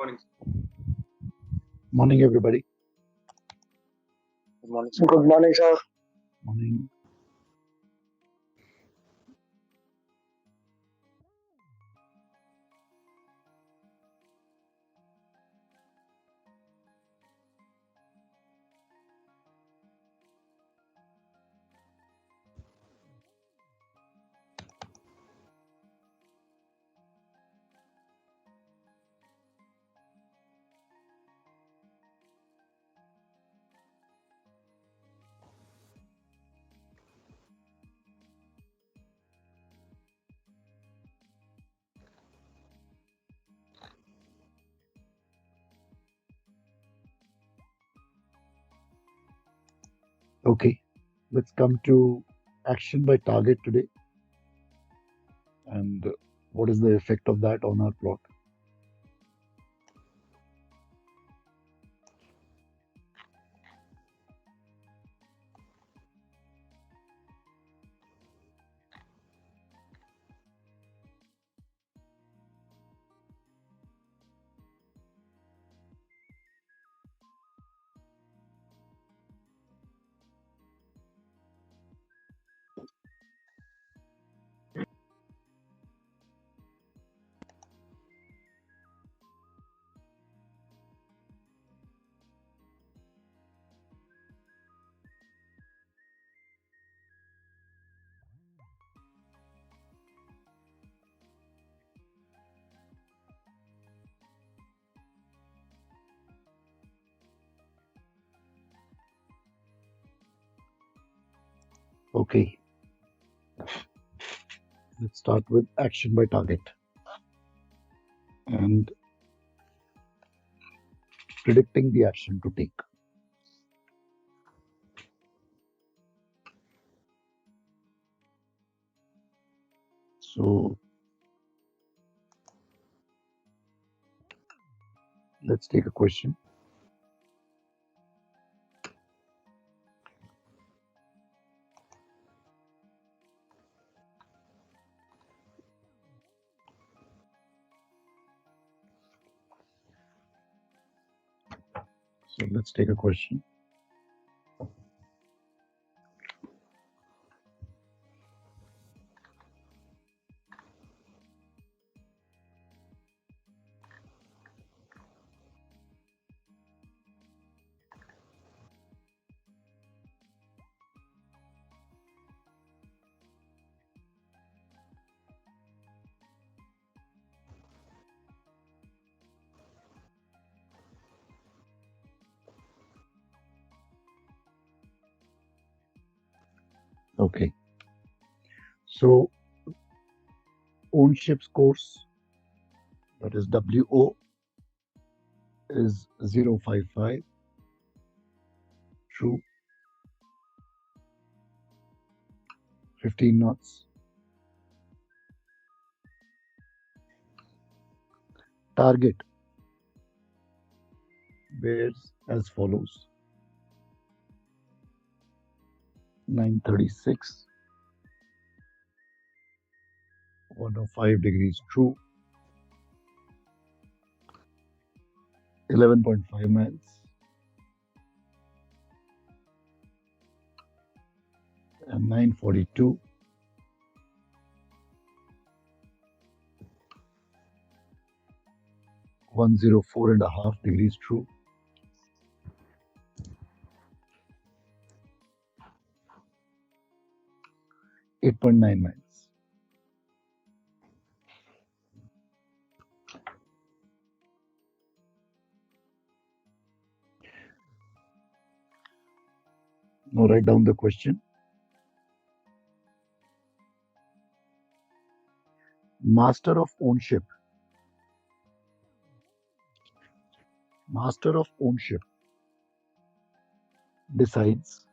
morning. Morning, everybody. Good morning, sir. Good morning, sir. Morning. Okay, let's come to action by target today. And what is the effect of that on our plot? Okay, let's start with action by target and predicting the action to take. So let's take a question. So let's take a question. Okay, so ownership scores, that is WO, is 0.55, true, 15 knots. Target bears as follows: 936, 105 degrees true, 11.5 miles, and 942, 104.5 degrees true, 8.9 miles. Now write down the question. Master of ownership decides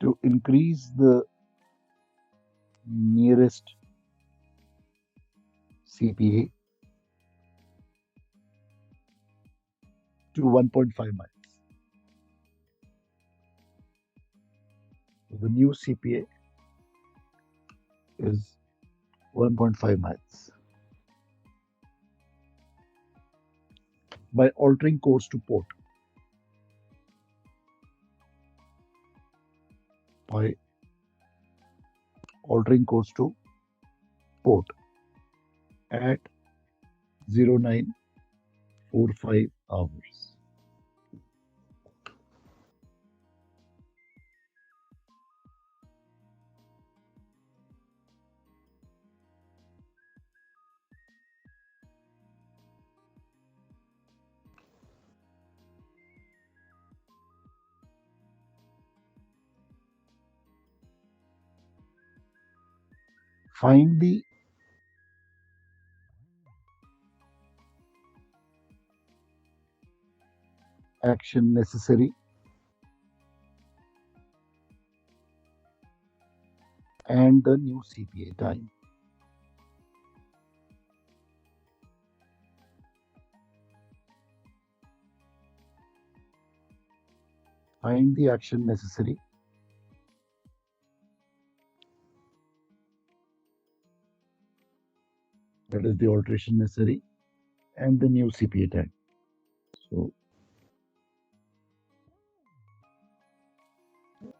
to increase the nearest CPA to 1.5 miles. So the new CPA is 1.5 miles. by altering course to port. By altering course to port at 0945 hours. Find the action necessary and the new CPA time. Find the action necessary that is the alteration necessary and the new CPA time. So,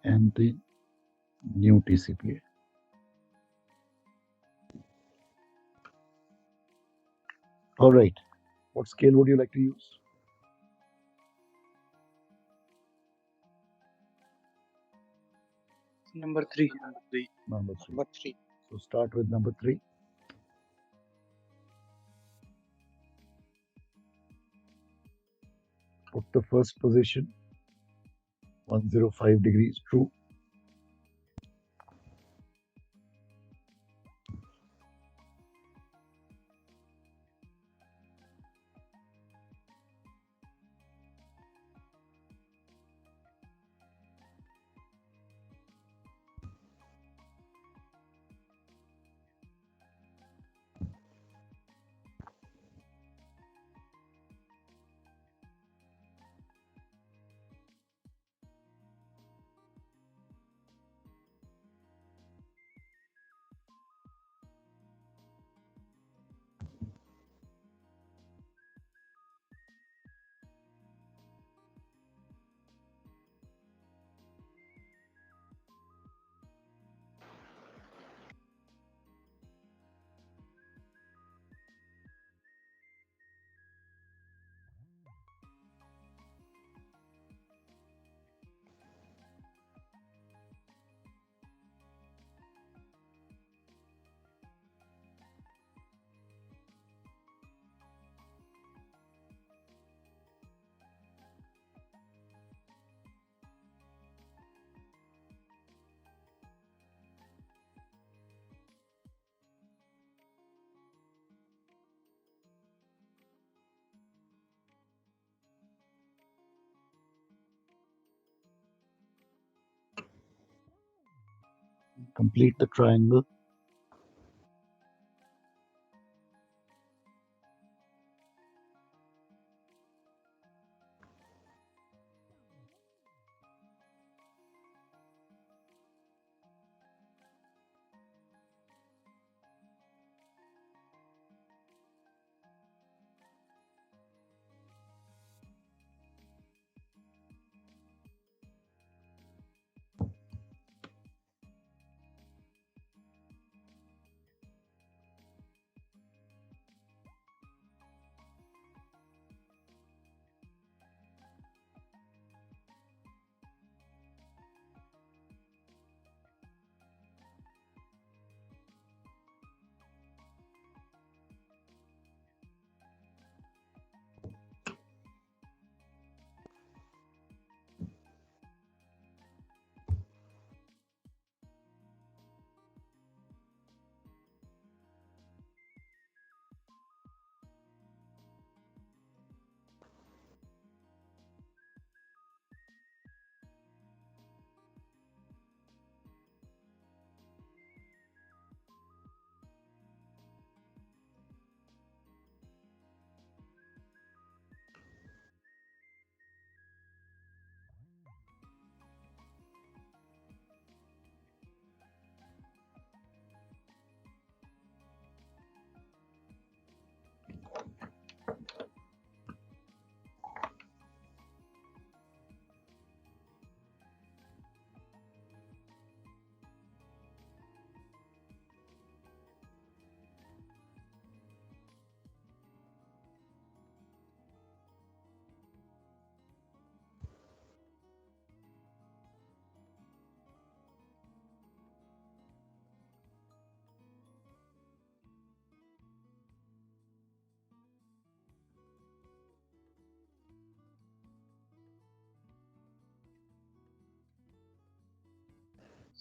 and the new TCPA. All right. What scale would you like to use? Number 3. Number 3. Number 3. So start with number 3. Put the first position 105 degrees true. Complete the triangle.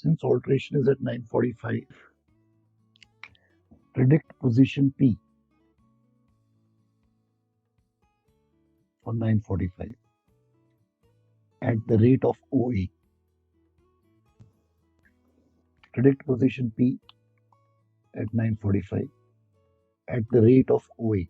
Since alteration is at 9:45, predict position P for 9:45 at the rate of OA. Predict position P at 9:45 at the rate of OA.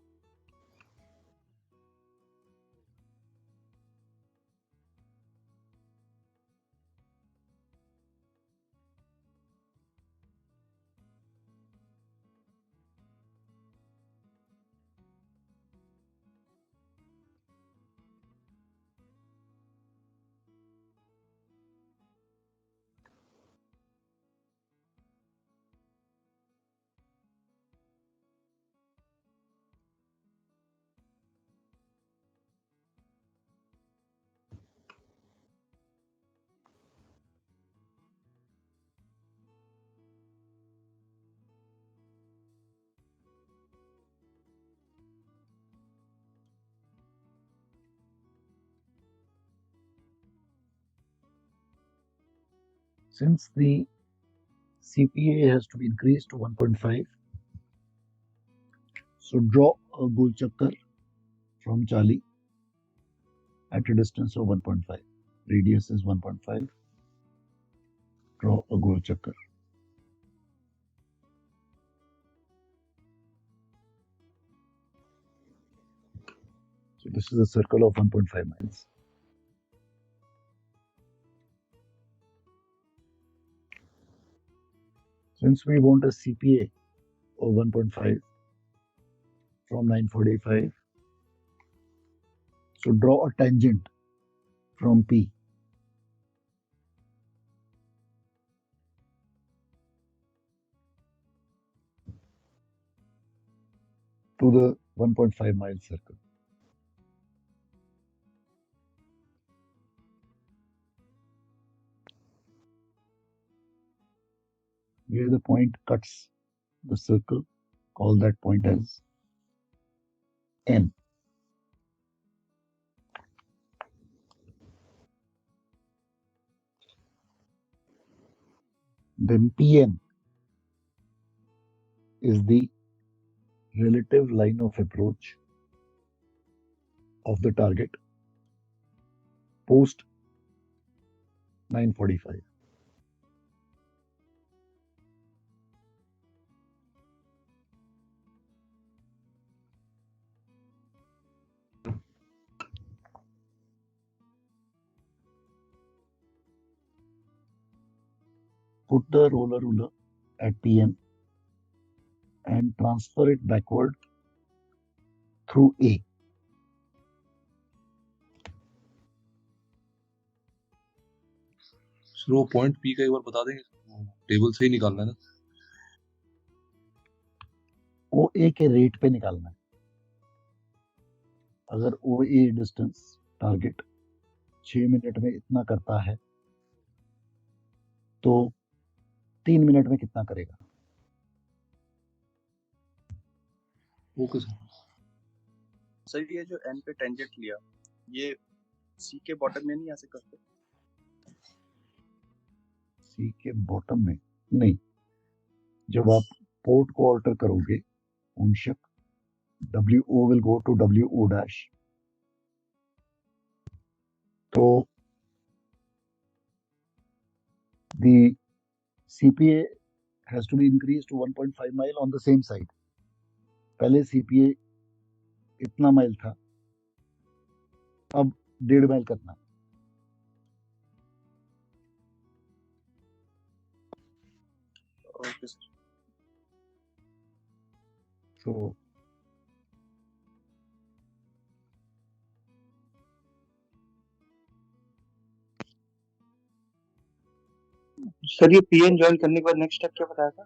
Since the CPA has to be increased to 1.5, so draw a goal chakkar from Charlie at a distance of 1.5. Radius is 1.5. Draw a goal chakkar. So this is a circle of 1.5 miles. Since we want a CPA of 1.5 from 9:45, so draw a tangent from P to the 1.5 mile circle. Where the point cuts the circle, call that point as N. Then Pn is the relative line of approach of the target post 9:45. Put the roller ruler at Pn and transfer it backward through A. Sir वो point P का एक बार बता देंगे, table से ही निकालना है ना? OA के रेट पे निकालना है. अगर OA डिस्टेंस टारगेट 6 मिनट में इतना करता है तो 3 मिनट में कितना करेगा? Okay sir. सर ये जो एन पे टेंजेंट लिया, ये सी के बॉटम में नहीं आ सकते? सी के बॉटम में नहीं. जब आप पोर्ट को ऑल्टर करोगे, अंशक WO will go to WO dash. तो the CPA has to be increased to 1.5 mile on the same side. पहले CPA इतना माइल था, अब 1.5 माइल करना. Okay sir. So सर ये पीएन ज्वाइन करने के बाद नेक्स्ट स्टेप क्या बताया था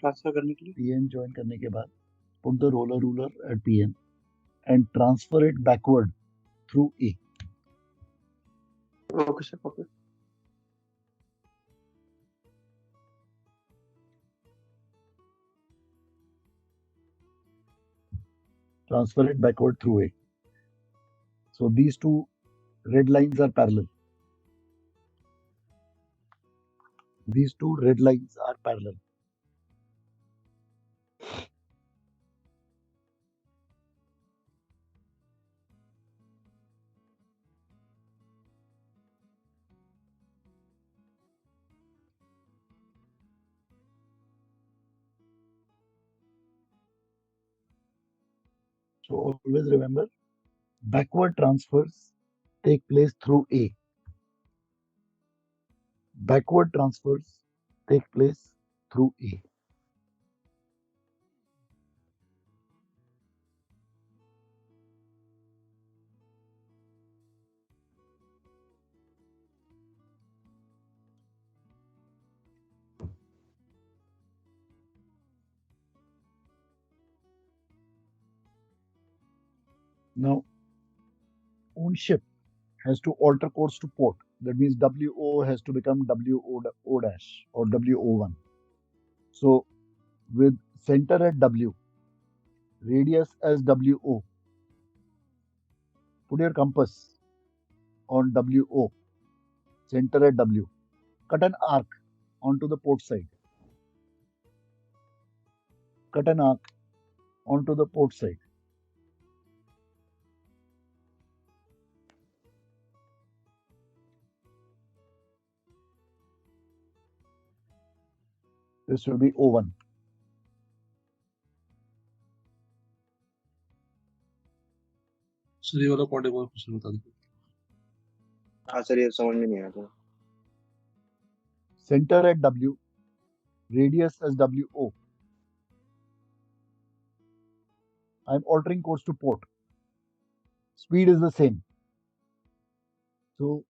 ट्रांसफर करने के लिए? PN ज्वाइन करने के बाद put the roller ruler at PN and transfer it backward through A. Okay sir. Okay. Transfer it backward through A. So these two red lines are parallel. These two red lines are parallel. So always remember, backward transfers take place through A. Backward transfers take place through A. Now, ownership has to alter course to port. That means WO has to become WO dash or WO1. So with center at W, radius as WO, put your compass on WO, center at W, cut an arc onto the port side. Cut an arc onto the port side. This will be O1. Sir ये वाला point एक बार फिर से बता दीजिए। हाँ sir, ये समझ में नहीं आया था। Center at W, radius as WO. I am altering course to port. Speed is the same. So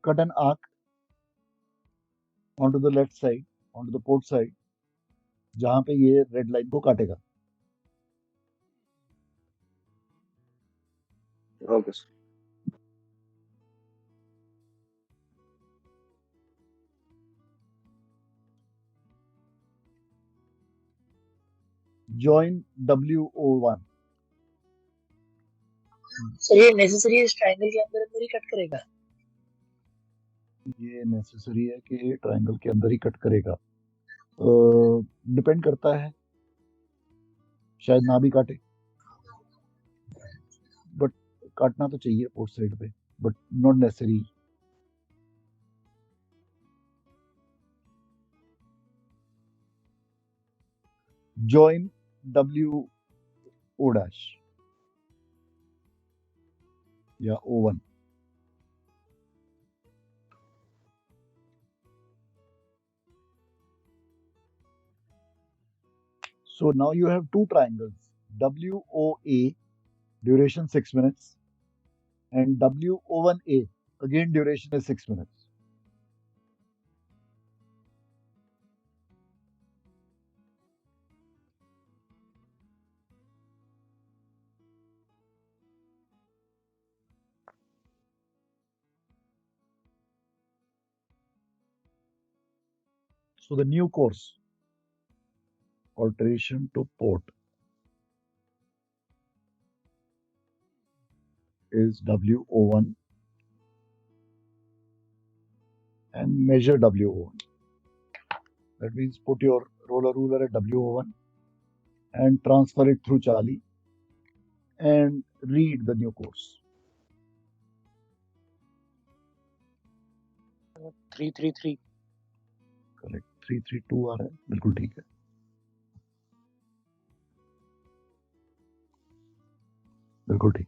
cut an arc onto the left side, onto the port side, जहां पे ये रेड लाइन को काटेगा. Okay sir. Join WO1. Sir ये necessary इस triangle के अंदर अंदर ही कट करेगा? ये नेसेसरी है कि ट्रायंगल के अंदर ही कट करेगा. डिपेंड करता है, शायद ना भी काटे, बट काटना तो चाहिए पोर्ट साइड पे, but not necessary. Join WO dash या O1. So now you have two triangles, WOA, duration 6 minutes, and WO1A, again duration is 6 minutes. So the new course, alteration to port, is WO1 and measure WO1. That means put your roller ruler at WO1 and transfer it through Charlie and read the new course. 333. Correct. 332 आ रहा है, बिल्कुल ठीक है. बिल्कुल ठीक.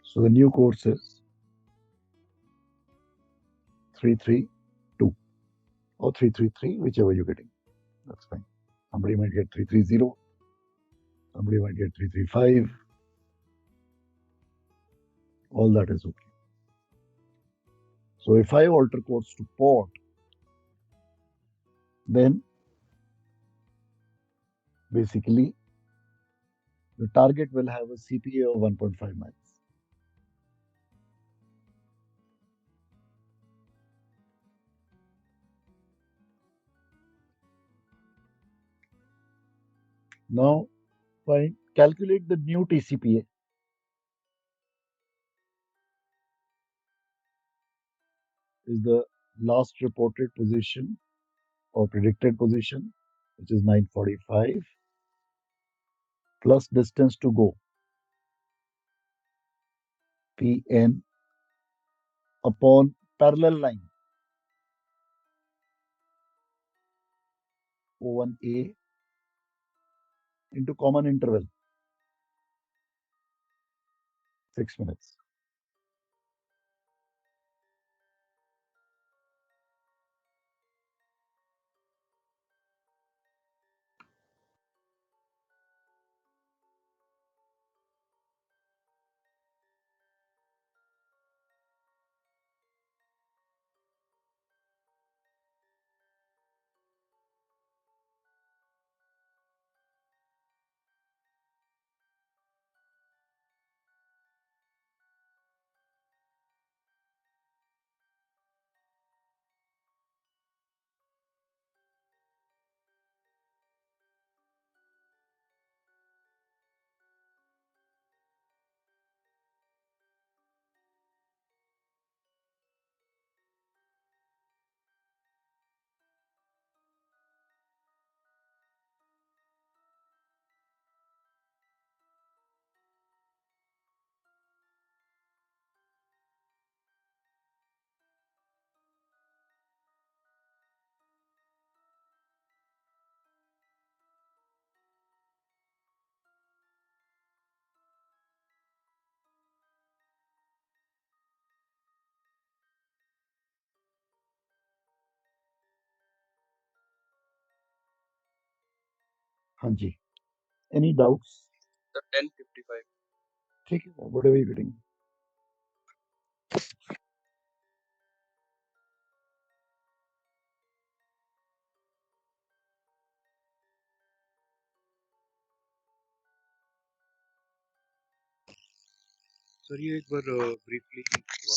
So the new course is 332 or 333, whichever you're getting. That's fine. Somebody might get 330. Somebody might get 335. All that is okay. So if I alter course to port, then basically the target will have a CPA of 1.5 miles. Now, calculate the new TCPA. is the last reported position or predicted position, which is 945, plus distance to go, Pn, upon parallel line, O1A, into common interval, 6 minutes. हाँ जी, any doubts? The 10:55. ठीक है, whatever you're getting. Sir ये एक बार briefly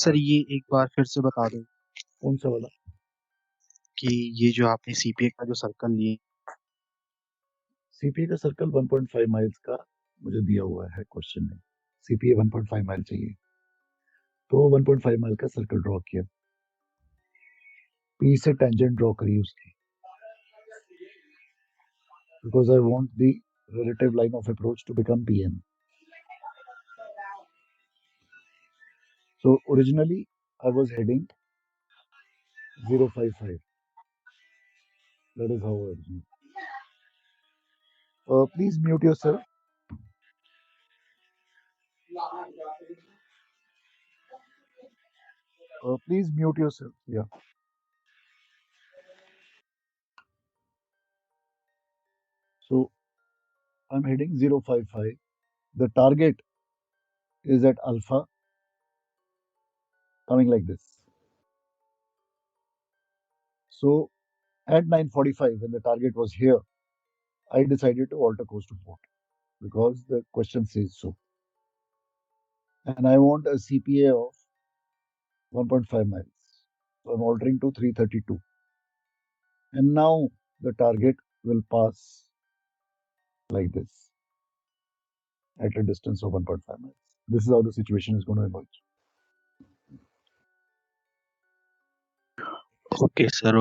sir ये एक बार फिर से बता दो कौन सा वाला? कि ये जो आपने सीपीए का जो सर्कल लिए सीपीए का सर्कल 1.5 माइल्स का मुझे दिया हुआ है क्वेश्चन में। सीपीए 1.5 माइल चाहिए, तो 1.5 माइल का सर्कल ड्रॉ किया, पी से टेंजेंट ड्रॉ करी उसकी, because I want the relative line of approach to become PN. So originally I was heading 055. That is how originally. Please mute yourself. Please mute yourself. Yeah. So I'm heading 055. The target is at alpha, coming like this. So at 9:45, when the target was here, I decided to alter course to port because the question says so. And I want a CPA of 1.5 miles. So I'm altering to 332. And now the target will pass like this at a distance of 1.5 miles. This is how the situation is going to emerge. Okay sir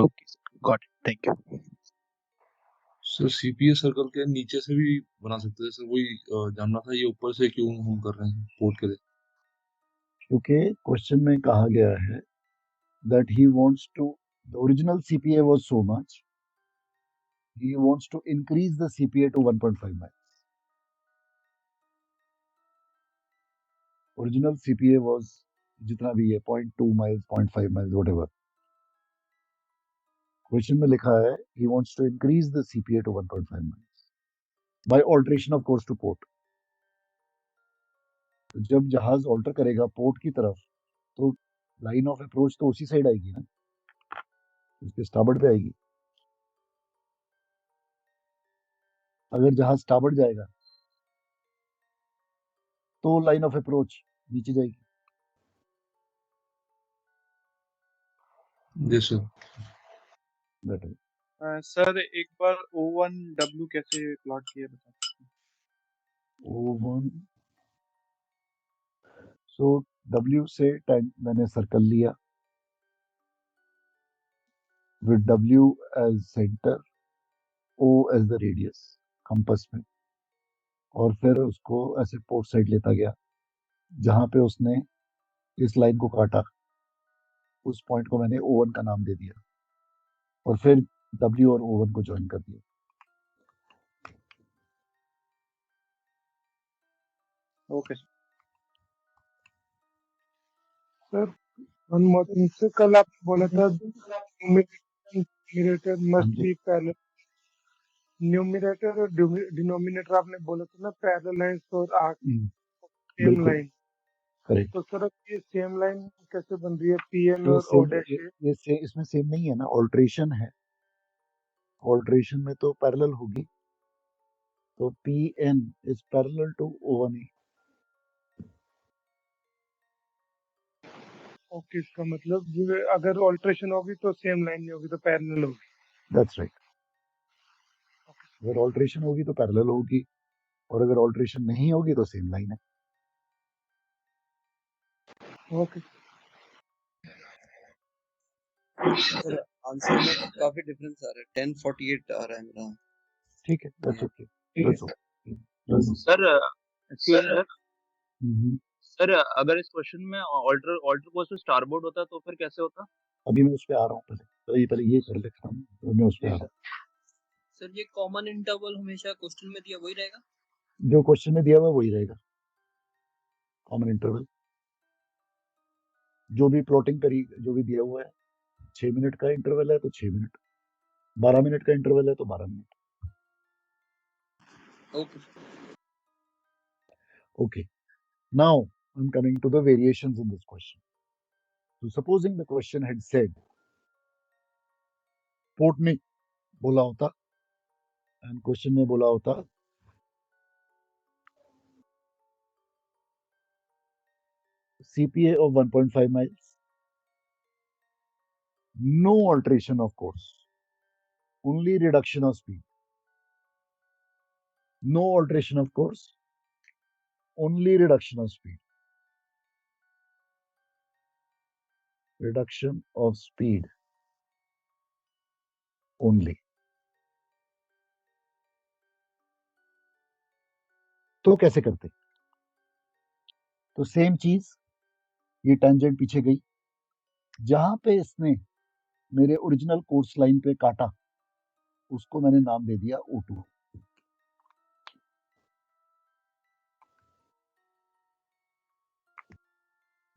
got it thank you sir CPA circle के नीचे से भी बना सकते हैं sir, वही जानना था ये ऊपर से क्यों हम कर रहे हैं पोर्ट के लिए। क्योंकि क्वेश्चन में कहा गया है that he wants to, the original CPA was so much, he wants to increase the CPA to 1.5 miles. Original CPA was जितना भी है 0.2 miles, 0.5 miles, whatever. Question में लिखा है he wants to increase the CPA to 1.5 miles by alteration of course to port. जब जहाज alter करेगा port की तरफ तो लाइन ऑफ अप्रोच तो उसी साइड आएगी ना, उसके स्टार्बोर्ड पे आएगी। अगर जहाज स्टार्बोर्ड जाएगा तो लाइन ऑफ अप्रोच नीचे जाएगी। Yes sir. That is. Sir एक बार O1W कैसे प्लॉट किया बता सकते हैं? O1, so W से मैंने सर्कल लिया, with W as center, O as the radius compass में, और फिर उसको ऐसे पोर्ट साइड लेता गया जहां पे उसने इस लाइन को काटा, उस पॉइंट को मैंने O1 का नाम दे दिया और फिर W और O1 को ज्वाइन कर दिया. Okay sir. One more thing sir, कल आपने बोला था न्यूमरेटर मस्ट जी. Be parallel. न्यूमरेटर और डिनोमिनेटर आपने बोला था ना, पैरेलल लाइंस और आर्क सेम बिल्कुल लाइन. करेक्ट. तो सर अब ये सेम लाइन कैसे बन रही है पीएन तो और ओ डैश से? ये इसमें सेम नहीं है ना, ऑल्ट्रेशन है. ऑल्ट्रेशन में तो पैरेलल होगी, तो PN is parallel to O1A. Okay, इसका मतलब अगर ऑल्ट्रेशन होगी तो सेम लाइन नहीं होगी, तो पैरेलल होगी. That's right. अगर ऑल्ट्रेशन होगी तो पैरेलल होगी, और अगर ऑल्ट्रेशन नहीं होगी तो सेम लाइन है. ओके सर आंसर में काफी डिफरेंस आ रहा है. 1048 आ रहा है मेरा. ठीक है, that's okay. That's okay. Sir sir अगर इस क्वेश्चन में ऑल्टर कोर्स में स्टारबोर्ड होता तो फिर कैसे होता? अभी मैं उस पे आ रहा हूँ. पहले ये कर लेता हूँ, तो मैं उस पे आ रहा हूँ. सर ये कॉमन इंटरवल हमेशा क्वेश्चन में दिया वही रहेगा? जो क्वेश्चन में दिया हुआ वही रहेगा, कॉमन इंटरवल. जो भी प्लॉटिंग करी, जो भी दिया हुआ है, 6 मिनट का इंटरवल है तो 6 मिनट, 12 मिनट का इंटरवल है तो 12 minute. Okay. Okay. Now I'm coming to the variations in this question. So supposing the question had said port में बोला होता एंड क्वेश्चन में बोला होता CPA of 1.5 miles, no alteration of course, only reduction of speed. No alteration of course, only reduction of speed. Reduction of speed only. तो कैसे करते? तो सेम चीज, ये टेंजेंट पीछे गई, जहां पे इसने मेरे ओरिजिनल कोर्स लाइन पे काटा उसको मैंने नाम दे दिया O2.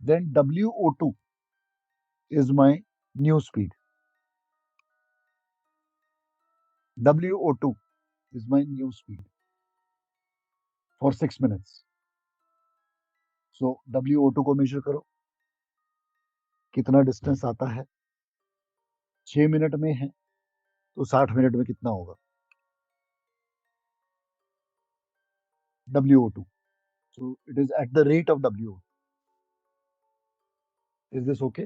Then WO2 is my new speed. WO2 is my new speed for 6 minutes. So WO2 को मेजर करो, कितना डिस्टेंस आता है. 6 मिनट में है तो 60 मिनट में कितना होगा? WO2. So it is at the rate of WO2. Is this okay?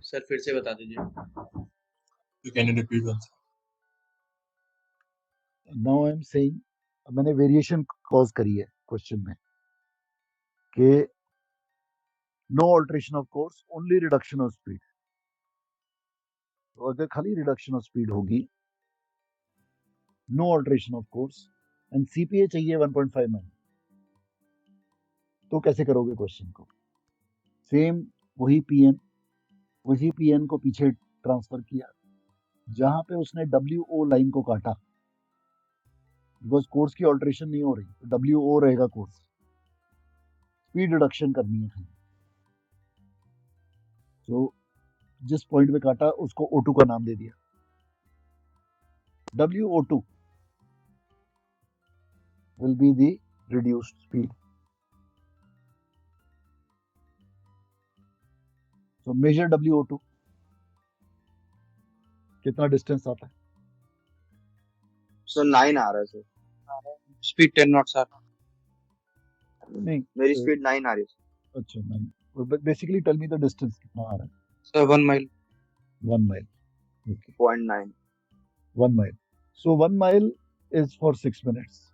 Sir फिर से बता दीजिए. Can you repeat that? Now I am saying, मैंने वेरिएशन कॉज करी है क्वेश्चन में कि no alteration of course, only reduction of speed. तो अगर खाली रिडक्शन ऑफ स्पीड होगी, no alteration of course and CPA चाहिए 1.5 माइल, तो कैसे करोगे क्वेश्चन को? सेम वही PN को पीछे ट्रांसफर किया जहां पे उसने WO लाइन को काटा, बिकॉज कोर्स की ऑल्ट्रेशन नहीं हो रही तो WO रहेगा कोर्स. स्पीड रिडक्शन करनी है. तो जिस पॉइंट पे काटा उसको O2 का नाम दे दिया. WO2 will be the reduced speed. So measure WO2. कितना डिस्टेंस आता है? सर 9 आ रहा है सर. स्पीड 10 नॉट्स आ रहा है. नहीं, मेरी स्पीड 9 आ रही है. अच्छा 9. But basically tell me the distance कितना आ रहा है? Sir 1 mile. 1 mile. Okay. 0.9. 1 mile. So 1 mile is for 6 minutes.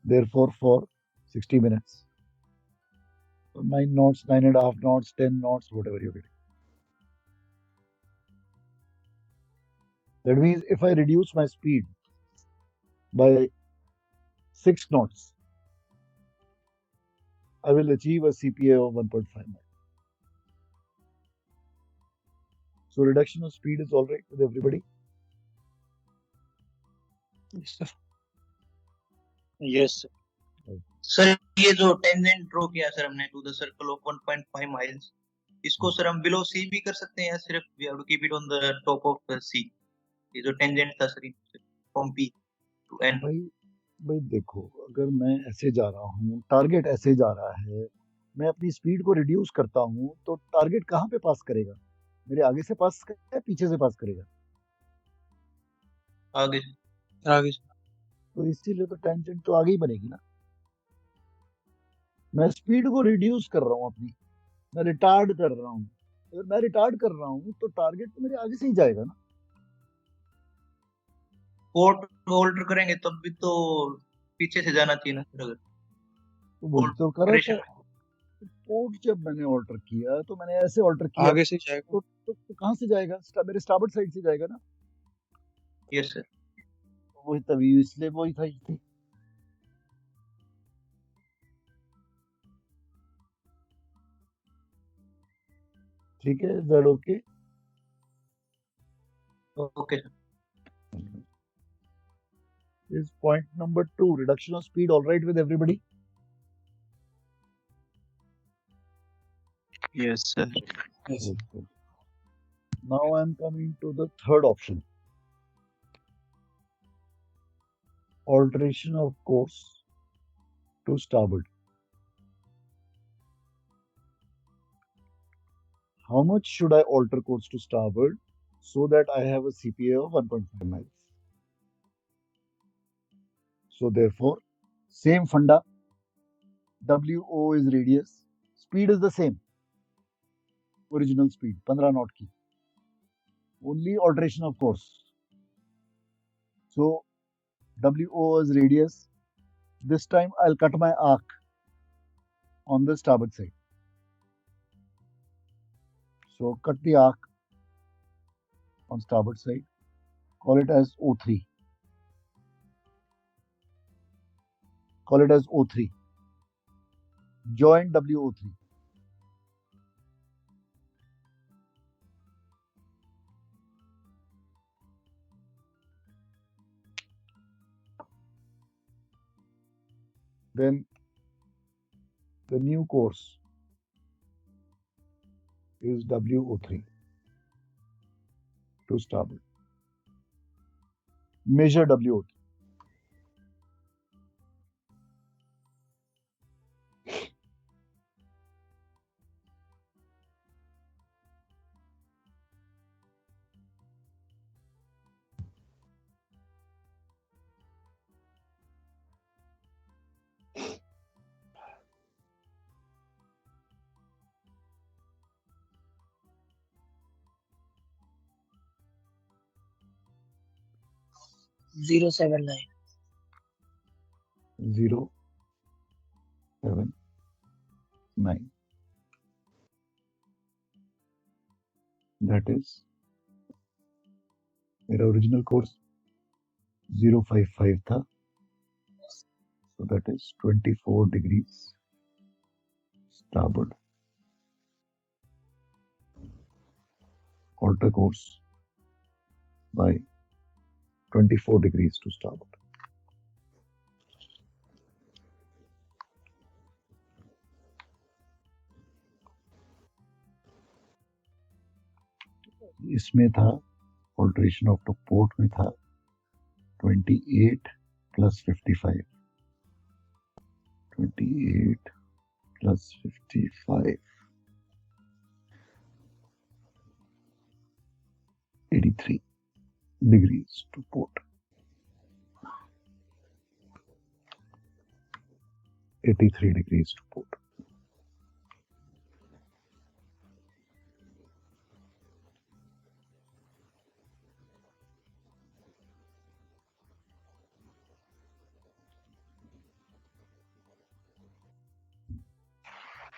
Therefore for 60 minutes. 9 knots, 9.5 knots, 10 knots, whatever you're getting. That means if I reduce my speed by 6 knots, I will achieve a CPA of 1.5 miles. So reduction of speed is all right with everybody? Yes, sir. Yes sir ये जो tangent draw किया sir हमने to the circle of 1.5 miles, इसको sir हम below C भी कर सकते हैं या सिर्फ we have to keep it on the top of C? ये जो टेंजेंट था sir from P to N. भाई देखो, अगर मैं ऐसे जा रहा हूँ, टारगेट ऐसे जा रहा है, मैं अपनी स्पीड को रिड्यूस करता हूँ, तो टारगेट कहाँ पे पास करेगा? मेरे आगे से पास करेगा या पीछे से पास करेगा? आगे आगे से। तो इसीलिए तो टेंजेंट तो आगे ही बनेगी ना। मैं स्पीड को रिड्यूस कर रहा हूँ अपनी, मैं रिटार्ड कर रहा हूँ। अगर मैं रिटार्ड कर रहा हूँ तो टारगेट तो मेरे आगे से ही जाएगा ना। पोर्ट ऑल्टर करेंगे तब भी तो पीछे से जाना चाहिए ना सर। अगर तो वही तो कर रहा था। पोर्ट जब मैंने ऑल्टर किया तो मैंने ऐसे ऑल्टर किया, आगे से जाएगा तो कहाँ से जाएगा? मेरे स्टार्बोर्ड साइड से जाएगा ना। Yes sir. वही तभी, इसलिए वही था इसलिए। ठीक है, that okay? Okay sir. Is point number 2, reduction of speed, all right with everybody? Yes, sir. Yes. Okay. Now I'm coming to the third option. Alteration of course to starboard. How much should I alter course to starboard so that I have a CPA of 1.5 miles? So therefore, same funda, WO is radius, speed is the same, original speed, 15 knot ki. Only alteration of course. So WO is radius. This time I'll cut my arc on the starboard side. So cut the arc on starboard side, call it as O3. Call it as O3. Join WO3. Then the new course is WO3 to starboard. Measure WO3. Zero 079. 079. That is, मेरा original course 055 था, so that is 24 degrees starboard. Alter course by 24 degrees to starboard. इसमें था alteration of the port में था 28 plus 55. 28 plus 55. 83 degrees to port. 83 degrees to port.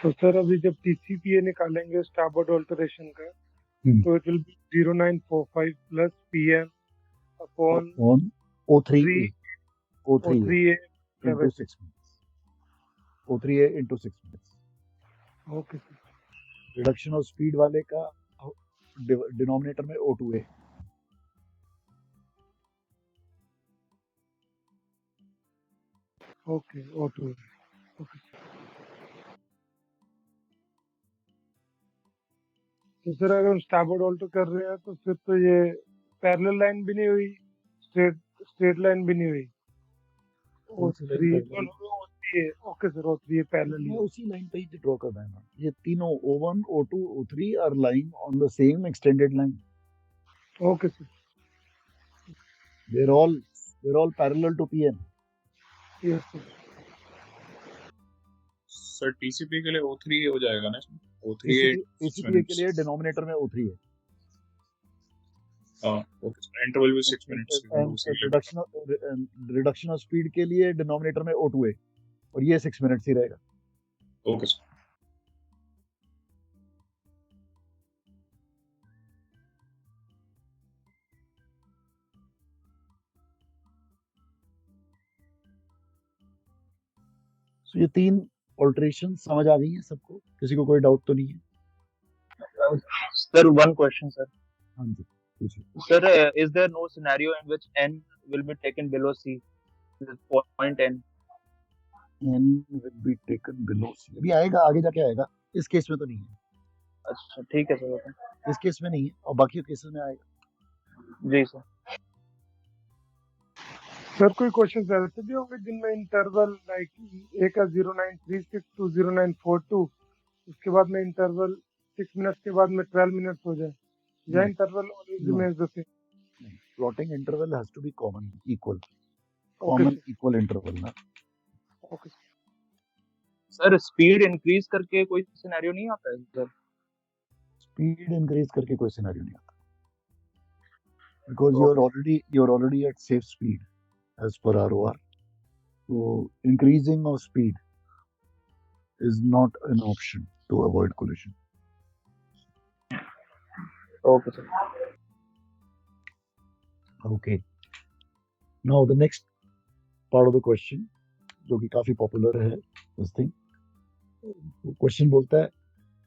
तो sir अभी जब TCPA निकालेंगे स्टारबोर्ड ऑल्टरेशन का तो it will be 0945 plus PM upon on O3A O3A into 6 minutes. O3A into 6 minutes. Okay sir reduction of speed वाले का denominator में O2A. Okay O2 okay तो सर अगर हम स्टारबोर्ड ऑल्टर कर रहे हैं तो फिर तो ये पैरेलल लाइन भी नहीं हुई स्ट्रेट लाइन भी नहीं हुई O3 okay sir O3 parallel मैं उसी लाइन पे ही ड्रॉ कर रहा हूँ. ये तीनों O1, O2, O3 are lying on the same extended line. Okay sir they're all parallel to PM. Yes sir sir TCPA के लिए O3 हो जाएगा ना इसमें? O3 TCPA के लिए डिनोमिनेटर में O3 है. ओके इंटरवल भी 6 मिनट्स रिडक्शन ऑफ स्पीड के लिए डिनोमिनेटर में O2A और ये 6 मिनट्स ही रहेगा. Okay sir. So, ये तीन ऑल्टरेशन समझ आ गई हैं सबको? किसी को कोई डाउट तो नहीं है? Sir, one question, sir. हाँ जी पूछिए. Sir, is there no scenario in which n will be taken below C? This is point n. N will be taken below C. अभी आएगा, आगे जाके आएगा. इस केस में तो नहीं है. अच्छा ठीक है सर. इस केस में नहीं है और बाकी केसेस में आएगा. जी सर. सर कोई क्वेश्चन ऐसे भी होंगे जिनमें इंटरवल लाइक एक का 0936 to 0942 उसके बाद में इंटरवल 6 मिनट्स के बाद में 12 मिनट्स हो जाए या interval always remains the same? Plotting interval has to be common equal interval ना. ओके सर स्पीड इंक्रीज करके कोई सिनेरियो नहीं आता है सर? स्पीड इंक्रीज करके कोई सिनेरियो नहीं आता because you're already at safe speed as per ROR. So increasing of speed is not an option to avoid collision. Okay sir. Okay. Now the next part of the question, जो कि काफी popular है, this thing. Question बोलता है,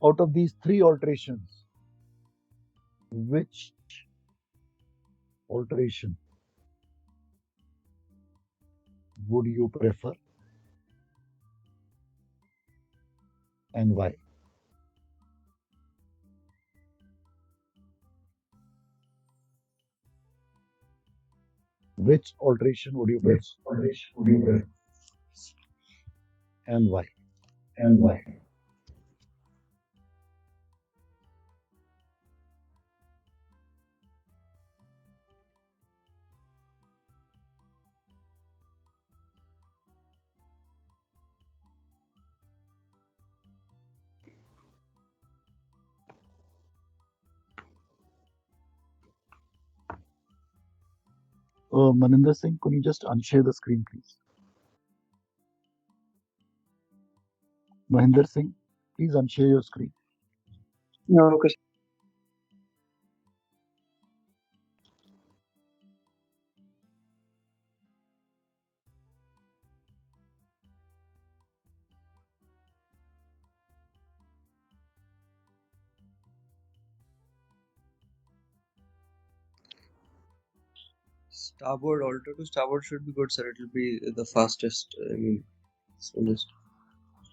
out of these three alterations, which alteration would you prefer and why? Which alteration would you prefer and why? Maninder Singh, could you just unshare the screen, please? Mahinder Singh, please unshare your screen. No, okay. Starboard alter to starboard should be good, sir. It will be the fastest. I mean, slowest.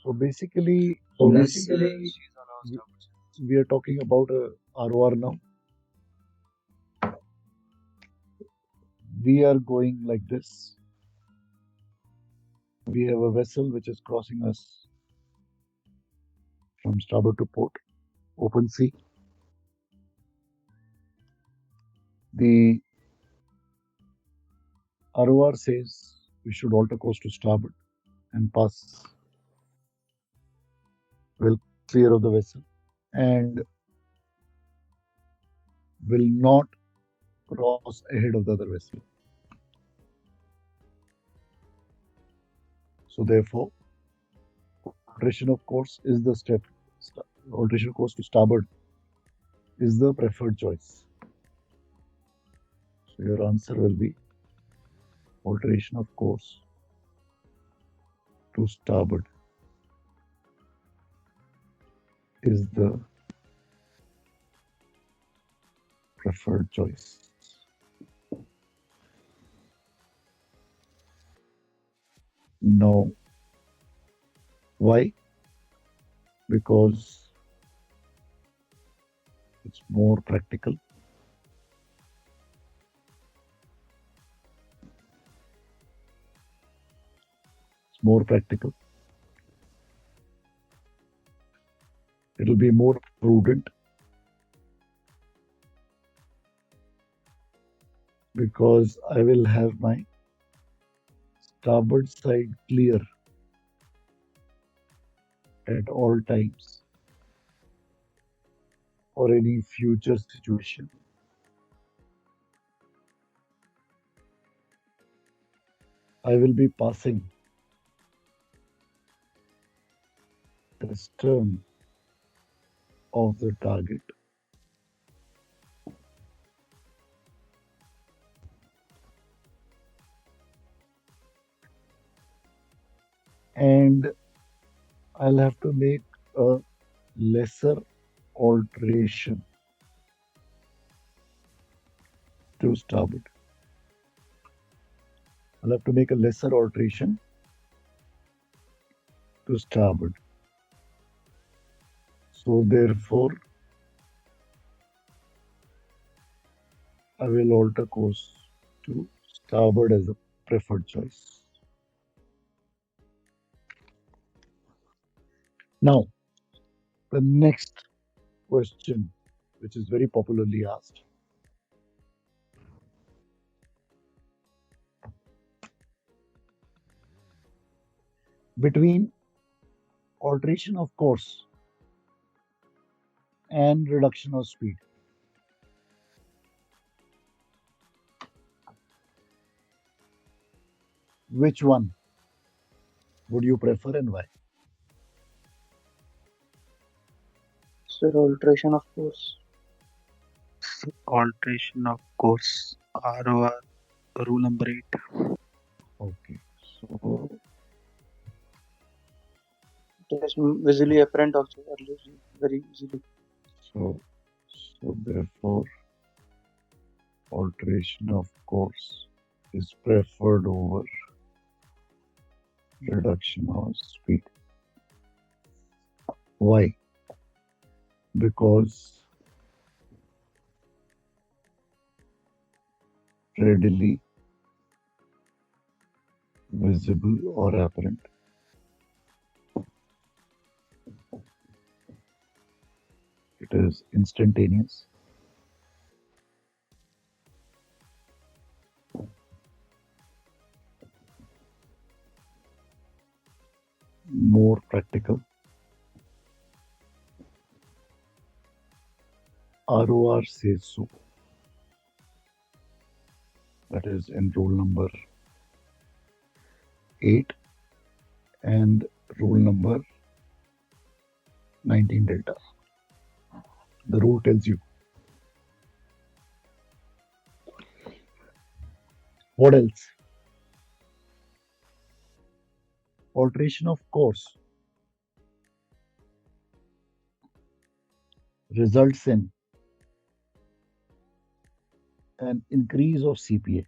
So basically, She's on our starboard. we are talking about a ROR now. We are going like this. We have a vessel which is crossing us from starboard to port, open sea. The ROR says we should alter course to starboard and pass well clear of the vessel and will not cross ahead of the other vessel. So therefore, Alteration of course is the step. Alteration of course to starboard is the preferred choice. So your answer will be alteration of course to starboard is the preferred choice. Now, why? Because it's more practical. It's more practical. It'll be more prudent because I will have my starboard side clear at all times for any future situation. I will be passing the stern of the target. And I'll have to make a lesser alteration to starboard. I'll have to make a lesser alteration to starboard. So therefore, I will alter course to starboard as a preferred choice. Now, the next question, which is very popularly asked. Between alteration of course and reduction of speed, which one would you prefer and why? Sir, alteration of course. Alteration of course, ROR, rule number 8. Okay, so It is visually apparent also, earlier, very easily. so therefore, alteration of course is preferred over reduction of speed. Why? Because readily visible or apparent. It is instantaneous. More practical. ROR says so. That is in rule number 8 and rule number 19 delta. The rule tells you. What else? Alteration of course results in an increase of CPA,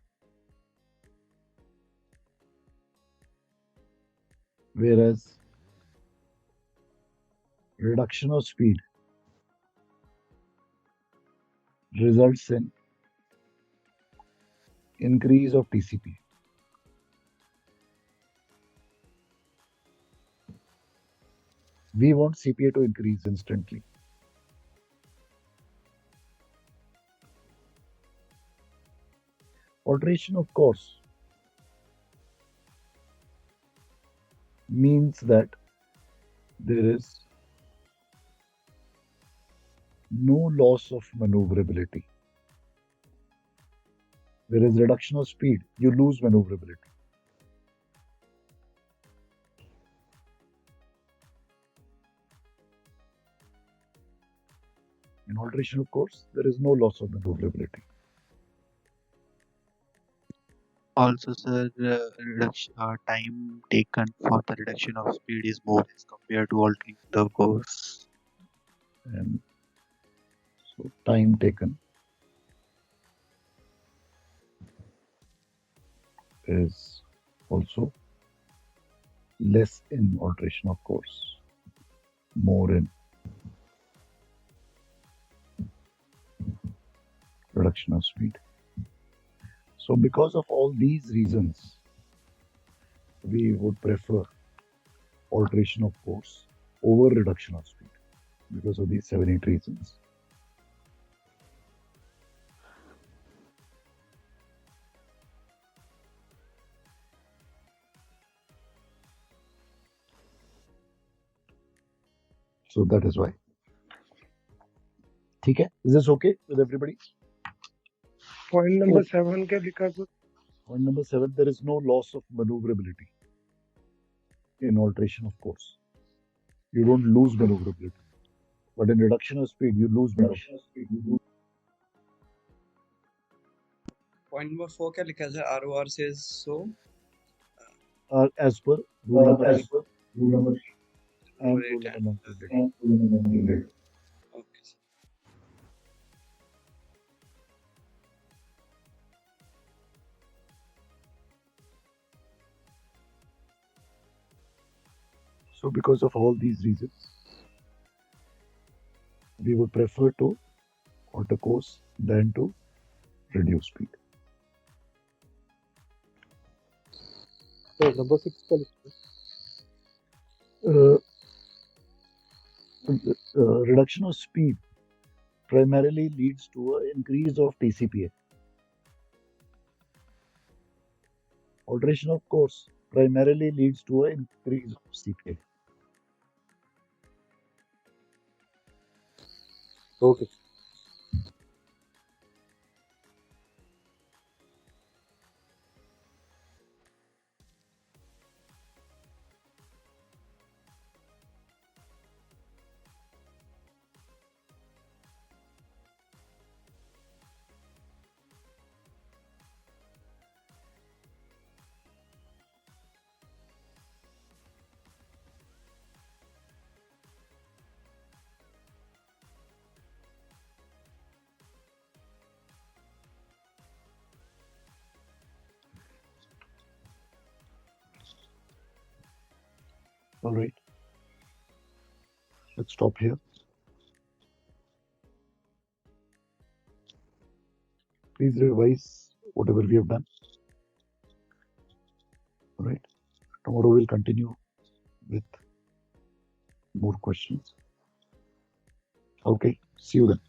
whereas reduction of speed results in increase of TCPA. We want CPA to increase instantly. Alteration of course means that there is no loss of maneuverability. Whereas reduction of speed, you lose maneuverability. In alteration of course, there is no loss of maneuverability. Also, sir, time taken for the reduction of speed is more as compared to altering the course. And so time taken is also less in alteration of course, more in reduction of speed. So because of all these reasons, we would prefer alteration of course over reduction of speed because of these 7-8 reasons. So that is why. ठीक है? Is this okay with everybody? Point number 7 क्या लिखा sir? Point number 7, there is no loss of maneuverability in alteration of course. You don't lose maneuverability. But in reduction of speed, you lose maneuverability. Point number 4 क्या लिखा है sir? ROR says so. As per rule number 8. Number And eight, rule number 9. Okay. Sir. So because of all these reasons, we would prefer to alter course than to reduce speed. So number 6 का लिखते हैं. Reduction of speed primarily leads to an increase of TCPA. Alteration of course primarily leads to an increase of CPA. Okay. All right. Let's stop here. Please revise whatever we have done. All right. Tomorrow we'll continue with more questions. Okay. See you then.